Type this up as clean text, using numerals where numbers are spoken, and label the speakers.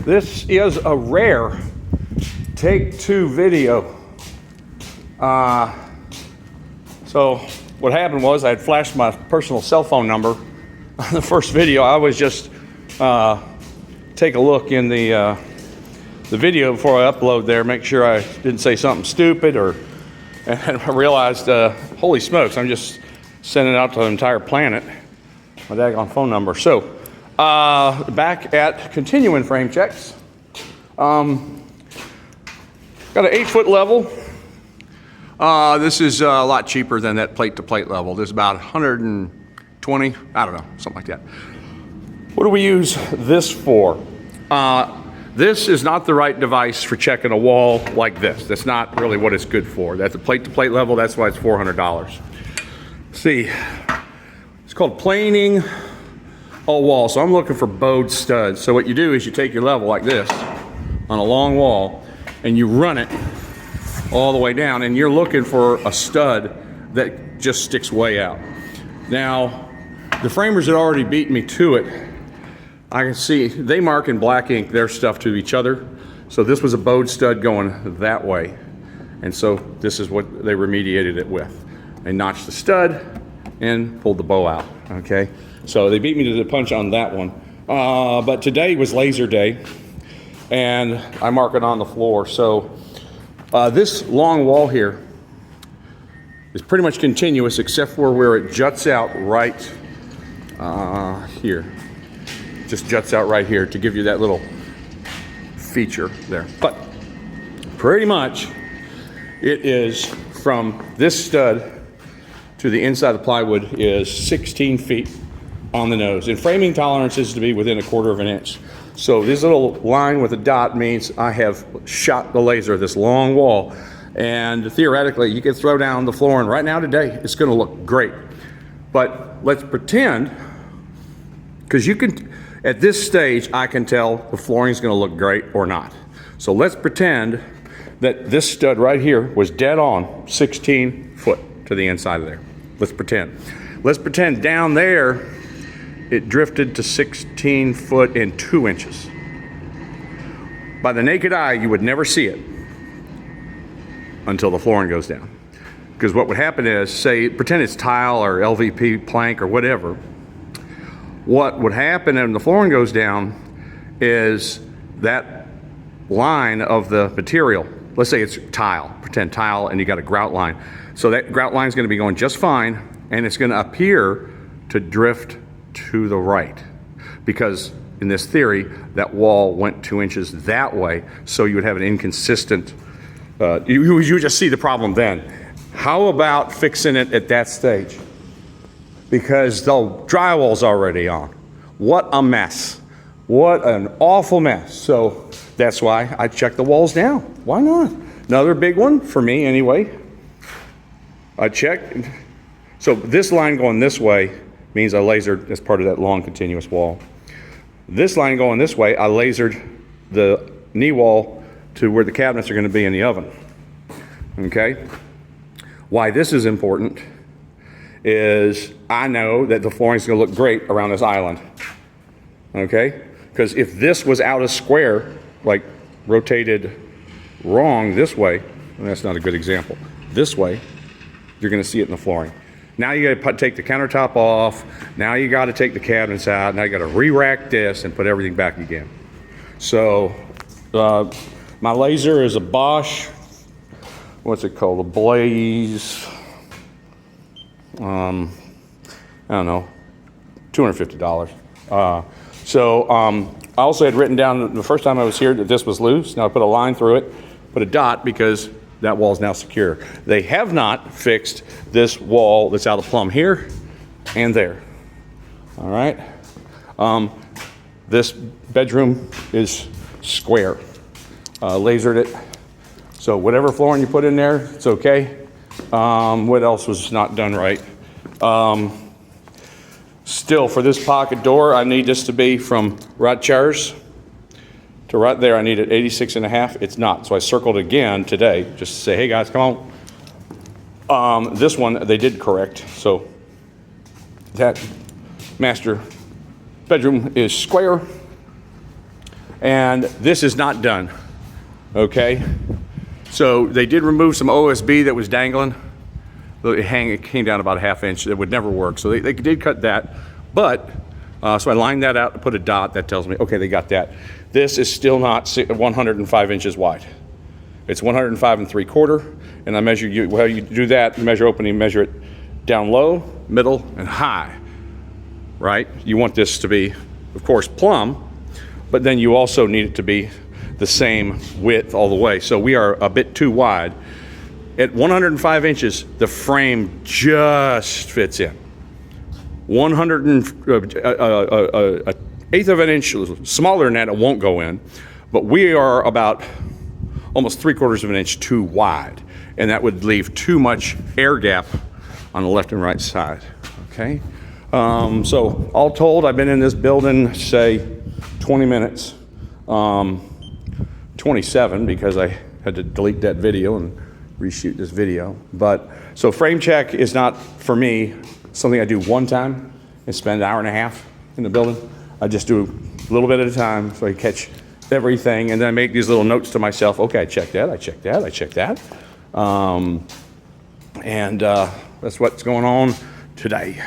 Speaker 1: This is a rare take-two video. So what happened was I had flashed my personal cell phone number on the first video. I was just take a look in the video before I upload there, make sure I didn't say something stupid, and I realized, holy smokes, I'm just sending it out to the entire planet, my daggone phone number. So, back at continuing frame checks. Got an 8-foot level. This is a lot cheaper than that plate-to-plate level. This is about 120, I don't know, something like that. What do we use this for? This is not the right device for checking a wall like this. That's not really what it's good for. That's a plate-to-plate level. That's why it's $400. See, it's called planing a wall. So I'm looking for bowed studs. So what you do is you take your level like this on a long wall and you run it all the way down, and you're looking for a stud that just sticks way out. Now, the framers had already beat me to it. I can see they mark in black ink their stuff to each other. So this was a bowed stud going that way. And so this is what they remediated it with. They notched the stud and pulled the bow out, okay? So they beat me to the punch on that one. But today was laser day, and I mark it on the floor. So this long wall here is pretty much continuous except for where it juts out right here. Just juts out right here to give you that little feature there. But pretty much it is from this stud to the inside of the plywood is 16 feet on the nose. And framing tolerance is to be within 1/4 of an inch. So this little line with a dot means I have shot the laser this long wall. And theoretically, you could throw down the flooring right now today. It's gonna look great. But let's pretend, because you can, at this stage, I can tell the flooring is gonna look great or not. So let's pretend that this stud right here was dead on 16 foot to the inside of there. Let's pretend. Let's pretend down there, it drifted to 16 foot and 2 inches. By the naked eye, you would never see it until the flooring goes down. Because what would happen is, say, pretend it's tile or LVP plank or whatever. What would happen when the flooring goes down is that line of the material, let's say it's tile, pretend tile, and you got a grout line. So that grout line is going to be going just fine, and it's going to appear to drift to the right. Because in this theory, that wall went 2 inches that way, so you would have an inconsistent, you would just see the problem then. How about fixing it at that stage? Because the drywall's already on. What a mess. What an awful mess. So that's why I check the walls down. Why not? Another big one for me anyway. I check. So this line going this way means I lasered as part of that long continuous wall. This line going this way, I lasered the knee wall to where the cabinets are going to be in the oven. Okay? Why this is important is I know that the flooring is going to look great around this island, okay? Because if this was out of square, like rotated wrong this way, and that's not a good example, this way, you're going to see it in the flooring. Now you got to take the countertop off, now you got to take the cabinets out, now you got to re-rack this and put everything back again. So my laser is a Bosch, what's it called, a Blaze, I don't know, $250. I also had written down the first time I was here that this was loose. Now I put a line through it, put a dot because that wall is now secure. They have not fixed this wall that's out of plumb here and there. All right. This bedroom is square. Lasered it. So whatever flooring you put in there, it's okay. What else was not done right? Still, for this pocket door, I need this to be from right chairs to right there. I need it 86.5. It's not. So I circled again today just to say, hey guys, come on. This one they did correct. So that master bedroom is square. And this is not done, okay? So they did remove some OSB that was dangling. It came down about a ½ inch. It would never work. So they did cut that. But, so I lined that out and put a dot. That tells me, okay, they got that. This is still not 105 inches wide. It's 105 3/4. And I measure, well, you do that, you measure opening, measure it down low, middle, and high, right? You want this to be, of course, plumb, but then you also need it to be the same width all the way. So we are a bit too wide. At 105 inches, the frame just fits in. 1/8 of an inch smaller than that, it won't go in. But we are about almost 3/4 of an inch too wide. And that would leave too much air gap on the left and right side, okay? So all told, I've been in this building, say, 20 minutes. 27 because I had to delete that video and reshoot this video. But so frame check is not, for me, something I do one time and spend an hour and a half in the building. I just do a little bit at a time so I catch everything, and then I make these little notes to myself. Okay, I checked that, I checked that, I checked that. That's what's going on today.